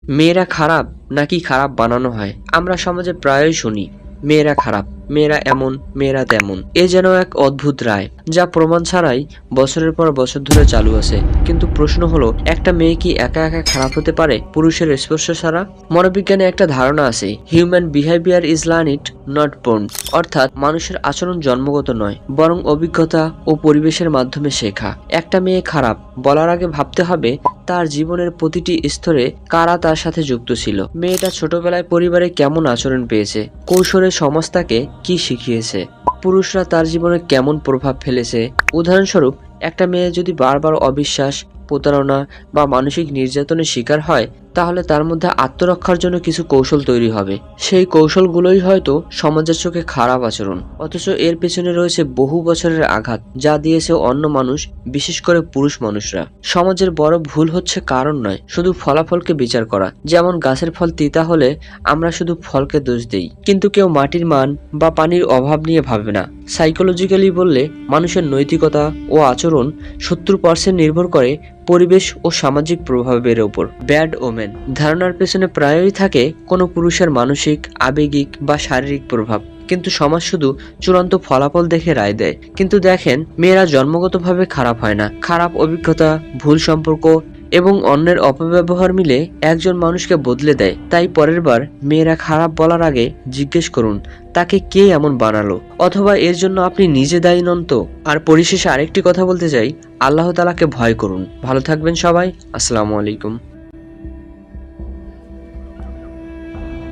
মেয়েরা খারাপ নাকি খারাপ বানানো হয়? আমরা সমাজে প্রায়ই শুনি মেয়েরা খারাপ, মেয়েরা এমন, মেয়েরা তেমন। এ যেন এক অদ্ভুত রায় যা প্রমাণ ছাড়াই বছরের পর বছর ধরে চালু আছে। কিন্তু প্রশ্ন হলো, একটা মেয়ে কি একা একা খারাপ হতে পারে পুরুষের স্পর্শ ছাড়া? মনোবিজ্ঞানে একটা ধারণা আছে, human behaviour is learned not born. অর্থাৎ মানুষের আচরণ জন্মগত নয়, বরং অভিজ্ঞতা ও পরিবেশের মাধ্যমে শেখা। একটা মেয়ে খারাপ বলার আগে ভাবতে হবে তার জীবনের প্রতিটি স্তরে কারা তার সাথে যুক্ত ছিল। মেয়েটা ছোটবেলায় পরিবারে কেমন আচরণ পেয়েছে, কৈশোরে সমাজ তাকে কি শিখিয়েছে, পুরুষরা তার জীবনে কেমন প্রভাব ফেলেছে। উদাহরণস্বরূপ, একটা মেয়ে যদি বারবার অবিশ্বাস, প্রতারণা বা মানসিক নির্যাতনের শিকার হয়, তাহলে তার মধ্যে আত্মরক্ষার জন্য কিছু কৌশল তৈরি হবে। সেই কৌশলগুলোই হয়তো সমাজের চোখে খারাপ আচরণ, অথচ এর পেছনে রয়েছে বহু বছরের আঘাত যা দিয়েছে অন্য মানুষ, বিশেষ করে পুরুষ মানুষরা। সমাজের বড় ভুল হচ্ছে কারণ নয়, শুধু ফলাফলকে বিচার করা। যেমন গাছের ফল তিতা হলে আমরা শুধু ফলকে দোষ দেই, কিন্তু কেউ মাটির মান বা পানির অভাব নিয়ে ভাবে না। সাইকোলজিক্যালি বললে মানুষের নৈতিকতা ও আচরণ 70% নির্ভর করে পরিবেশ ও সামাজিক প্রভাবের ওপর। ব্যাড ওমেন ধারণার পেছনে প্রায়ই থাকে কোনো পুরুষের মানসিক, আবেগিক বা শারীরিক প্রভাব, কিন্তু সমাজ শুধু চূড়ান্ত ফলাফল দেখে রায় দেয়। কিন্তু দেখেন, মেয়েরা জন্মগতভাবে খারাপ হয় না। খারাপ অভিজ্ঞতা, ভুল সম্পর্ক এবং অন্যের অপব্যবহার মিলে একজন মানুষকে বদলে দেয়। তাই পরের বার মেয়েরা খারাপ বলার আগে জিজ্ঞেস করুন তাকে কে এমন বানালো, অথবা এর জন্য আপনি নিজে দায়ী নন তো। আর পরিশেষে আরেকটি কথা বলতে চাই, আল্লাহ তাআলাকে ভয় করুন। ভালো থাকবেন সবাই। আসসালামু আলাইকুম।